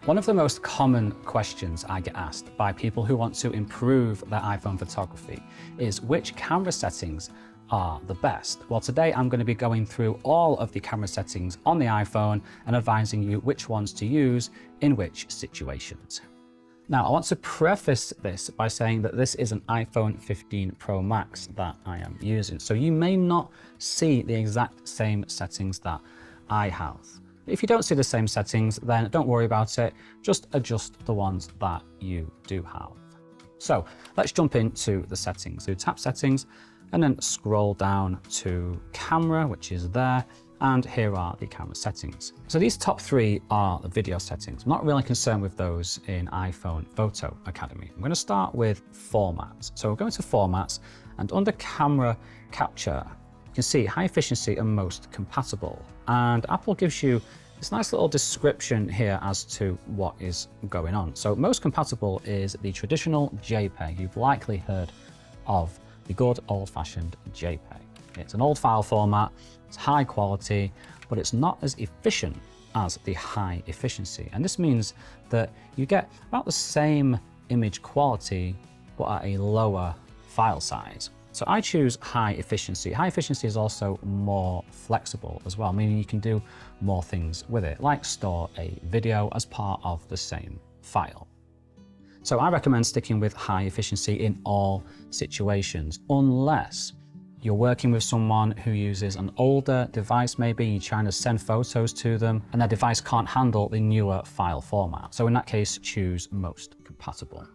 One of the most common questions I get asked by people who want to improve their iPhone photography is which camera settings are the best. Well, today I'm going to be going through all of the camera settings on the iPhone and advising you which ones to use in which situations. Now, I want to preface this by saying that this is an iPhone 15 Pro Max that I am using, so you may not see the exact same settings that I have. If you don't see the same settings, then don't worry about it, just adjust the ones that you do have. So let's jump into the settings. So tap settings and then scroll down to camera, which is there, and here are the camera settings. So these top three are the video settings. I'm not really concerned with those in iPhone Photo Academy. I'm going to start with formats. So we're going to formats, and under camera capture, you can see high efficiency and most compatible. And Apple gives you this nice little description here as to what is going on. So most compatible is the traditional JPEG. You've likely heard of the good old-fashioned JPEG. It's an old file format, it's high quality, but it's not as efficient as the high efficiency. And this means that you get about the same image quality, but at a lower file size. So I choose high efficiency. High efficiency is also more flexible as well, meaning you can do more things with it, like store a video as part of the same file. So I recommend sticking with high efficiency in all situations, unless you're working with someone who uses an older device, maybe you're trying to send photos to them and their device can't handle the newer file format. So in that case, choose most compatible.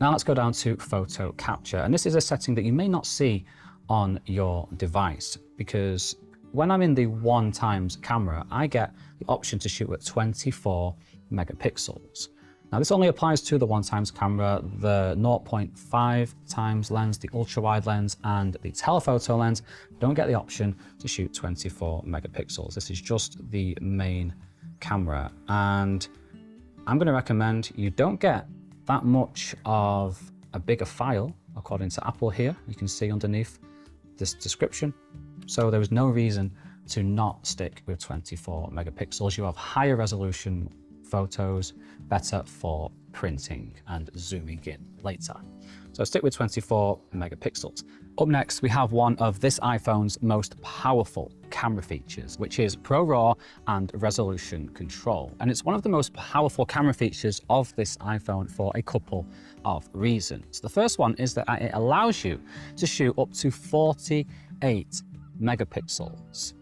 Now let's go down to photo capture. And this is a setting that you may not see on your device, because when I'm in the 1x camera, I get the option to shoot at 24 megapixels. Now this only applies to the 1x camera, the 0.5x lens, the ultra wide lens, and the telephoto lens don't get the option to shoot 24 megapixels. This is just the main camera. And I'm going to recommend you don't get that much of a bigger file, according to Apple here. You can see underneath this description. So there is no reason to not stick with 24 megapixels. You have higher resolution photos, better for printing and zooming in later. So stick with 24 megapixels. Up next, we have one of this iPhone's most powerful camera features, which is ProRAW and resolution control. And it's one of the most powerful camera features of this iPhone for a couple of reasons. The first one is that it allows you to shoot up to 48 megapixels.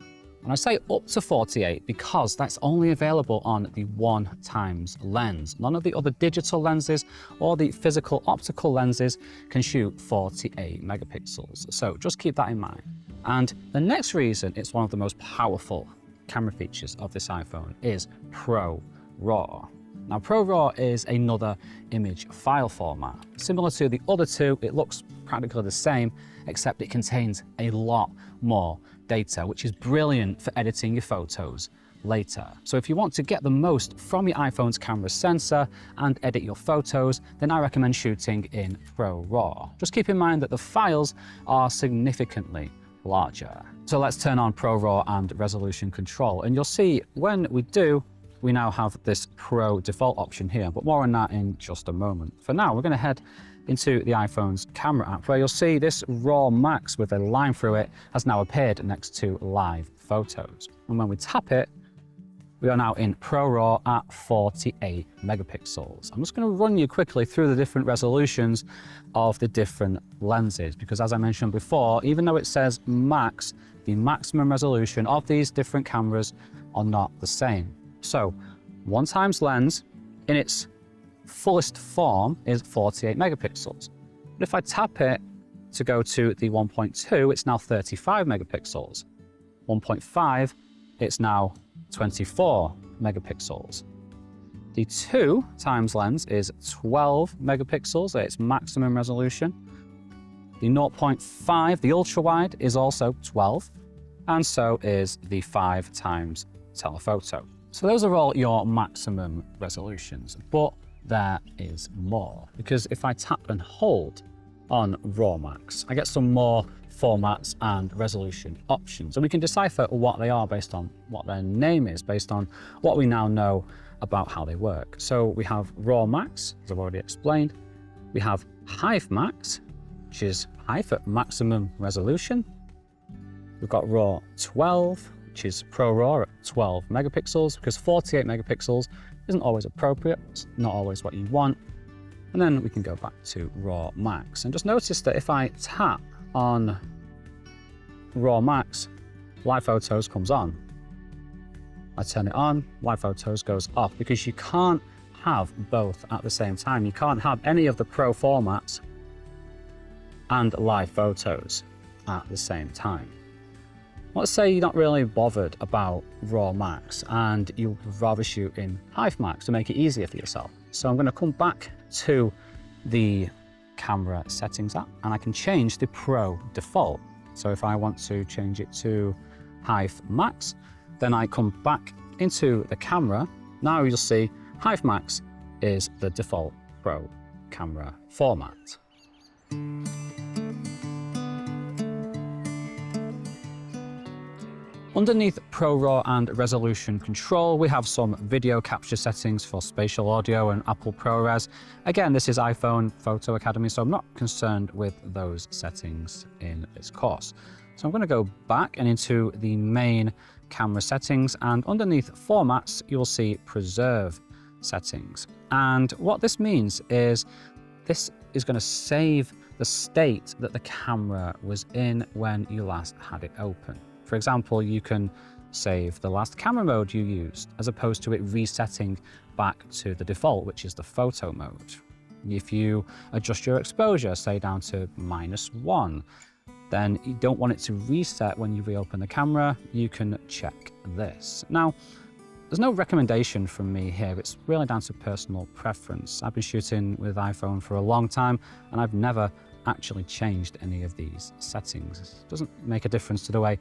And I say up to 48 because that's only available on the 1x lens. None of the other digital lenses or the physical optical lenses can shoot 48 megapixels. So just keep that in mind. And the next reason it's one of the most powerful camera features of this iPhone is ProRAW. Now, ProRAW is another image file format. Similar to the other two, it looks practically the same, except it contains a lot more data, which is brilliant for editing your photos later. So if you want to get the most from your iPhone's camera sensor and edit your photos, then I recommend shooting in ProRAW. Just keep in mind that the files are significantly larger. So let's turn on ProRAW and resolution control, and you'll see when we do, we now have this Pro default option here, but more on that in just a moment. For now, we're going to head into the iPhone's camera app, where you'll see this RAW Max with a line through it has now appeared next to live photos. And when we tap it, we are now in ProRAW at 48 megapixels. I'm just going to run you quickly through the different resolutions of the different lenses, because as I mentioned before, even though it says max, the maximum resolution of these different cameras are not the same. So 1x lens in its fullest form is 48 megapixels. But if I tap it to go to the 1.2, it's now 35 megapixels. 1.5, it's now 24 megapixels. The 2x lens is 12 megapixels at its maximum resolution. The 0.5, the ultra wide, is also 12, and so is the 5x telephoto. So those are all your maximum resolutions, but there is more, because if I tap and hold on RAW Max, I get some more formats and resolution options, and we can decipher what they are based on what their name is, based on what we now know about how they work. So we have RAW Max, as I've already explained. We have Hive Max, which is Hive at maximum resolution. We've got RAW 12, which is ProRAW at 12 megapixels, because 48 megapixels isn't always appropriate. It's not always what you want. And then we can go back to RAW Max. And just notice that if I tap on RAW Max, Live Photos comes on. I turn it on, Live Photos goes off, because you can't have both at the same time. You can't have any of the Pro formats and Live Photos at the same time. Let's say you're not really bothered about RAW Max and you'd rather shoot in Hive Max to make it easier for yourself. So I'm going to come back to the camera settings app and I can change the Pro default. So if I want to change it to Hive Max, then I come back into the camera. Now you'll see Hive Max is the default Pro camera format. Underneath ProRAW and resolution control, we have some video capture settings for spatial audio and Apple ProRes. Again, this is iPhone Photo Academy, so I'm not concerned with those settings in this course. So I'm going to go back and into the main camera settings, and underneath formats, you'll see preserve settings. And what this means is this is going to save the state that the camera was in when you last had it open. For example, you can save the last camera mode you used, as opposed to it resetting back to the default, which is the photo mode. If you adjust your exposure, say down to -1, then you don't want it to reset when you reopen the camera, you can check this. Now, there's no recommendation from me here, it's really down to personal preference. I've been shooting with iPhone for a long time, and I've never actually changed any of these settings. It doesn't make a difference to the way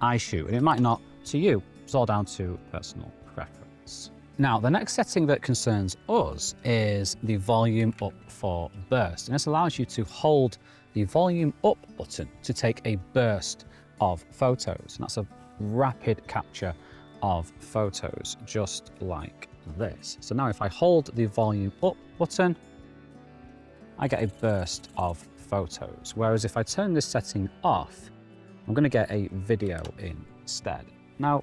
I shoot, and it might not to you. It's all down to personal preference. Now, the next setting that concerns us is the volume up for burst, and this allows you to hold the volume up button to take a burst of photos, and that's a rapid capture of photos, just like this. So now if I hold the volume up button, I get a burst of photos, whereas if I turn this setting off, I'm going to get a video instead. Now,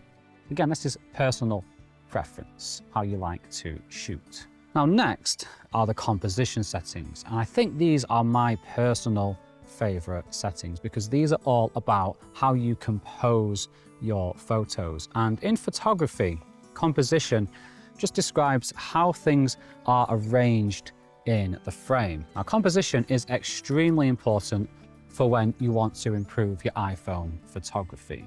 again, this is personal preference, how you like to shoot. Now, next are the composition settings, and I think these are my personal favorite settings because these are all about how you compose your photos. And in photography, composition just describes how things are arranged in the frame. Now, composition is extremely important for when you want to improve your iPhone photography.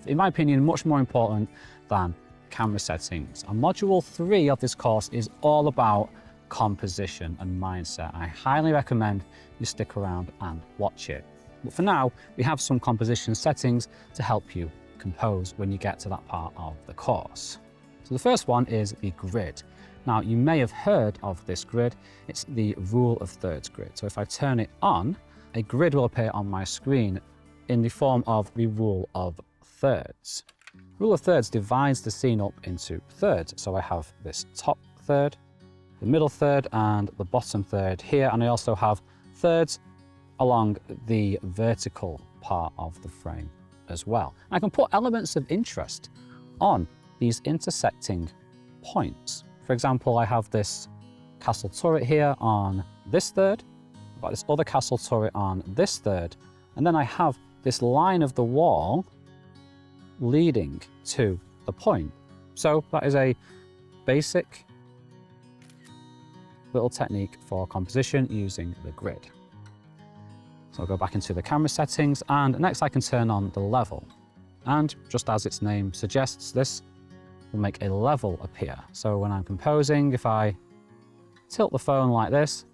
In my opinion, much more important than camera settings. And module 3 of this course is all about composition and mindset. I highly recommend you stick around and watch it. But for now, we have some composition settings to help you compose when you get to that part of the course. So the first one is the grid. Now, you may have heard of this grid. It's the rule of thirds grid. So if I turn it on, a grid will appear on my screen in the form of the rule of thirds. Rule of thirds divides the scene up into thirds. So I have this top third, the middle third, and the bottom third here. And I also have thirds along the vertical part of the frame as well. I can put elements of interest on these intersecting points. For example, I have this castle turret here on this third, I've got this other castle turret on this third, and then I have this line of the wall leading to the point. So that is a basic little technique for composition using the grid. So I'll go back into the camera settings, and next I can turn on the level. And just as its name suggests, this will make a level appear. So when I'm composing, if I tilt the phone like this,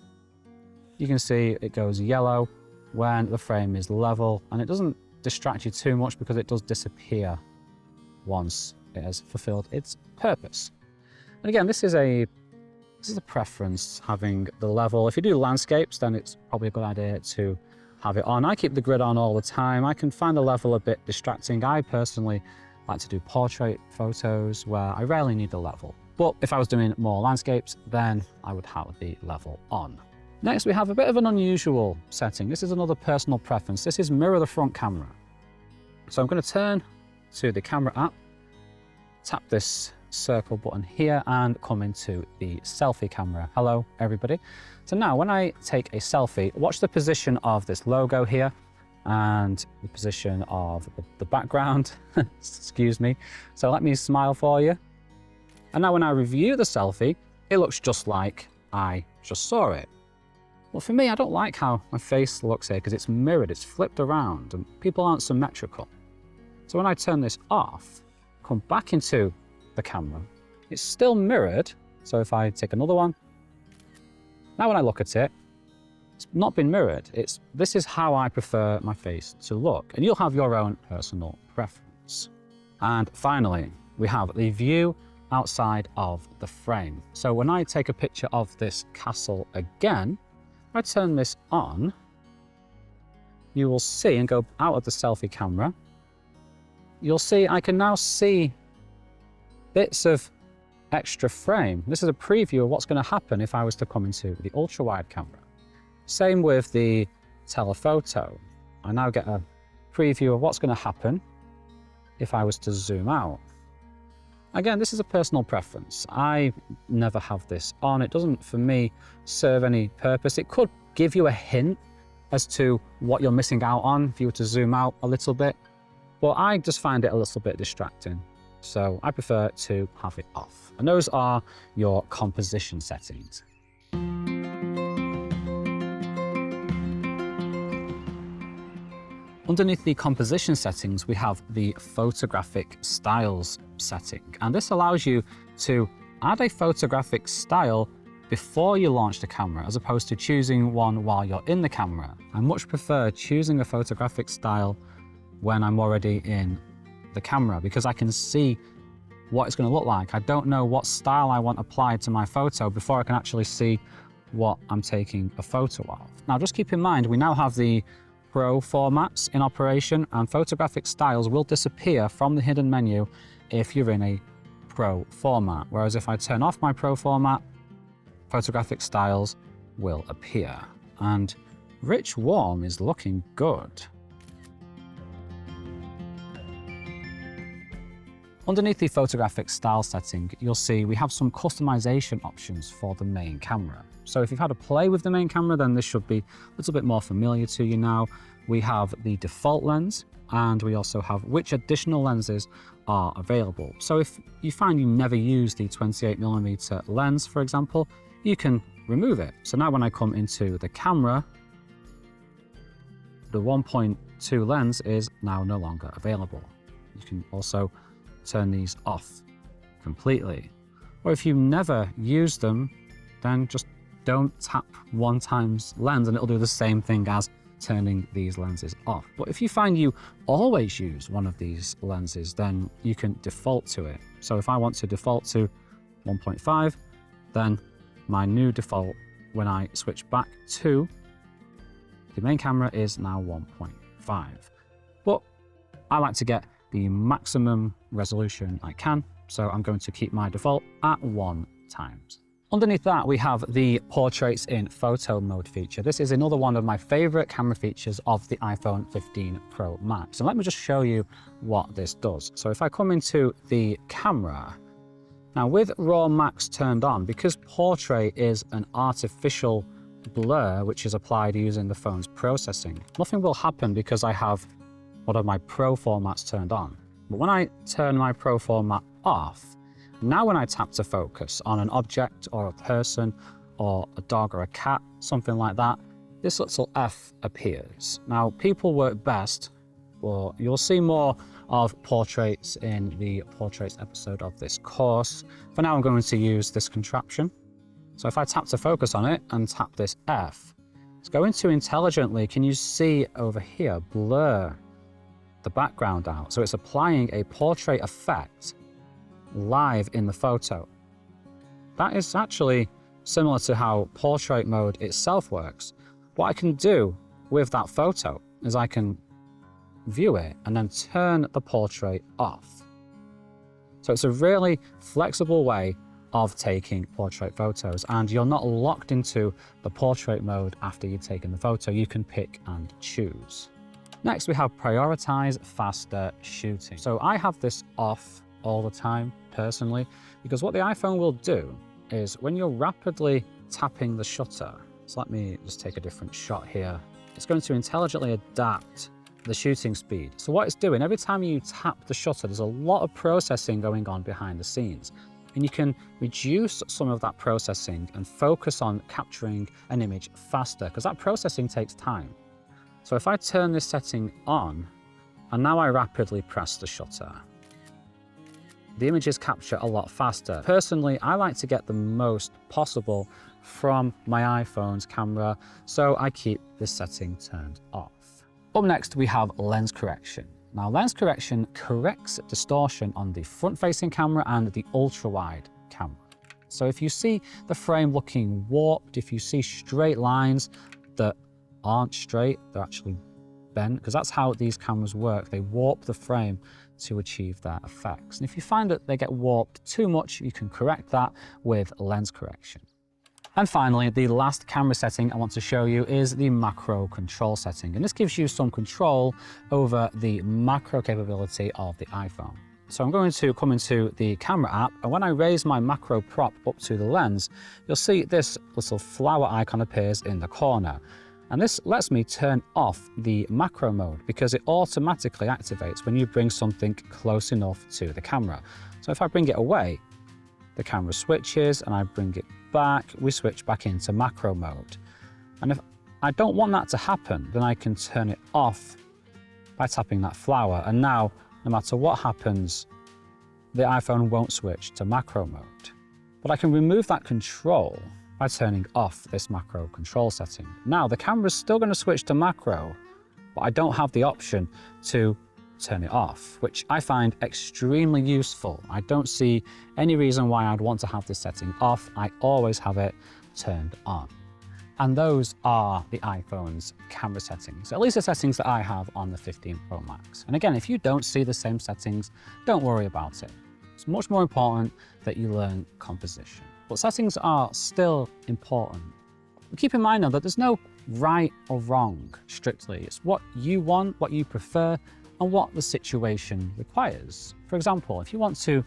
you can see it goes yellow when the frame is level, and it doesn't distract you too much because it does disappear once it has fulfilled its purpose. And again, this is a preference, having the level. If you do landscapes, then it's probably a good idea to have it on. I keep the grid on all the time. I can find the level a bit distracting. I personally like to do portrait photos where I rarely need the level. But if I was doing more landscapes, then I would have the level on. Next, we have a bit of an unusual setting. This is another personal preference. This is mirror the front camera. So I'm going to turn to the camera app, tap this circle button here and come into the selfie camera. Hello, everybody. So now when I take a selfie, watch the position of this logo here and the position of the background. Excuse me. So let me smile for you. And now when I review the selfie, it looks just like I just saw it. Well, for me, I don't like how my face looks here because it's mirrored, it's flipped around, and people aren't symmetrical. So when I turn this off, come back into the camera, it's still mirrored. So if I take another one, now when I look at it, it's not been mirrored. This is how I prefer my face to look, and you'll have your own personal preference. And finally, we have the view outside of the frame. So when I take a picture of this castle again, if I turn this on, you will see, and go out of the selfie camera, you'll see I can now see bits of extra frame. This is a preview of what's going to happen if I was to come into the ultra-wide camera. Same with the telephoto. I now get a preview of what's going to happen if I was to zoom out. Again, this is a personal preference. I never have this on. It doesn't, for me, serve any purpose. It could give you a hint as to what you're missing out on if you were to zoom out a little bit, but I just find it a little bit distracting. So I prefer to have it off. And those are your composition settings. Underneath the composition settings, we have the photographic styles setting. And this allows you to add a photographic style before you launch the camera, as opposed to choosing one while you're in the camera. I much prefer choosing a photographic style when I'm already in the camera, because I can see what it's going to look like. I don't know what style I want applied to my photo before I can actually see what I'm taking a photo of. Now, just keep in mind, we now have the Pro formats in operation, and photographic styles will disappear from the hidden menu if you're in a Pro format. Whereas if I turn off my Pro format, photographic styles will appear. And rich warm is looking good. Underneath the photographic style setting, you'll see we have some customization options for the main camera. So if you've had a play with the main camera, then this should be a little bit more familiar to you now. We have the default lens, and we also have which additional lenses are available. So if you find you never use the 28mm lens, for example, you can remove it. So now when I come into the camera, the 1.2 lens is now no longer available. You can also turn these off completely. Or if you never use them, then just don't tap 1x lens and it'll do the same thing as turning these lenses off. But if you find you always use one of these lenses, then you can default to it. So if I want to default to 1.5, then my new default when I switch back to the main camera is now 1.5. But I like to get the maximum resolution I can, so I'm going to keep my default at 1x. Underneath that, we have the Portraits in Photo Mode feature. This is another one of my favorite camera features of the iPhone 15 Pro Max. And let me just show you what this does. So if I come into the camera, now with RAW Max turned on, because Portrait is an artificial blur which is applied using the phone's processing, nothing will happen because I have one of my Pro formats turned on. But when I turn my Pro format off, now when I tap to focus on an object or a person or a dog or a cat, something like that, this little F appears. Now people work best, or you'll see more of portraits in the portraits episode of this course. For now I'm going to use this contraption. So if I tap to focus on it and tap this F, it's going to intelligently, can you see over here, blur the background out. So it's applying a portrait effect live in the photo. That is actually similar to how portrait mode itself works. What I can do with that photo is I can view it and then turn the portrait off. So it's a really flexible way of taking portrait photos, and you're not locked into the portrait mode after you've taken the photo. You can pick and choose. Next, we have prioritize faster shooting. So I have this off all the time personally, because what the iPhone will do is when you're rapidly tapping the shutter, so let me just take a different shot here. It's going to intelligently adapt the shooting speed. So what it's doing, every time you tap the shutter, there's a lot of processing going on behind the scenes. And you can reduce some of that processing and focus on capturing an image faster, because that processing takes time. So if I turn this setting on, and now I rapidly press the shutter, the images capture a lot faster. Personally, I like to get the most possible from my iPhone's camera, so I keep this setting turned off. Up next, we have lens correction. Now, lens correction corrects distortion on the front-facing camera and the ultra-wide camera. So if you see the frame looking warped, if you see straight lines that aren't straight, they're actually bent, because that's how these cameras work. They warp the frame to achieve their effects. And if you find that they get warped too much, you can correct that with lens correction. And finally, the last camera setting I want to show you is the macro control setting. And this gives you some control over the macro capability of the iPhone. So I'm going to come into the camera app, and when I raise my macro prop up to the lens, you'll see this little flower icon appears in the corner. And this lets me turn off the macro mode because it automatically activates when you bring something close enough to the camera. So if I bring it away, the camera switches, and I bring it back, we switch back into macro mode. And if I don't want that to happen, then I can turn it off by tapping that flower. And now, no matter what happens, the iPhone won't switch to macro mode. But I can remove that control by turning off this macro control setting. Now, the camera's still going to switch to macro, but I don't have the option to turn it off, which I find extremely useful. I don't see any reason why I'd want to have this setting off. I always have it turned on. And those are the iPhone's camera settings, at least the settings that I have on the 15 Pro Max. And again, if you don't see the same settings, don't worry about it. It's much more important that you learn composition. But settings are still important. But keep in mind though that there's no right or wrong strictly. It's what you want, what you prefer, and what the situation requires. For example, if you want to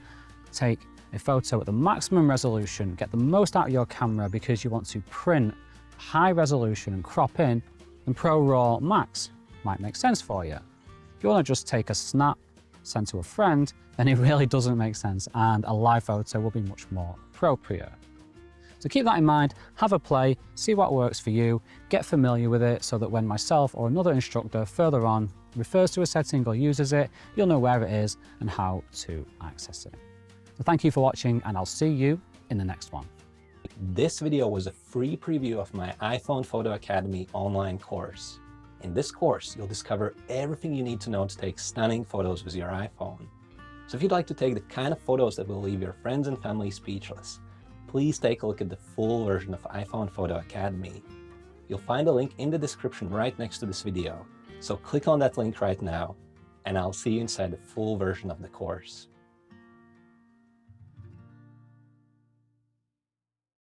take a photo at the maximum resolution, get the most out of your camera because you want to print high resolution and crop in, then ProRAW Max might make sense for you. If you want to just take a snap, send to a friend, then it really doesn't make sense, and a live photo will be much more appropriate. So keep that in mind, have a play, see what works for you, get familiar with it so that when myself or another instructor further on refers to a setting or uses it, you'll know where it is and how to access it. So thank you for watching, and I'll see you in the next one. This video was a free preview of my iPhone Photo Academy online course. In this course, you'll discover everything you need to know to take stunning photos with your iPhone. So if you'd like to take the kind of photos that will leave your friends and family speechless, please take a look at the full version of iPhone Photo Academy. You'll find a link in the description right next to this video, so click on that link right now, and I'll see you inside the full version of the course.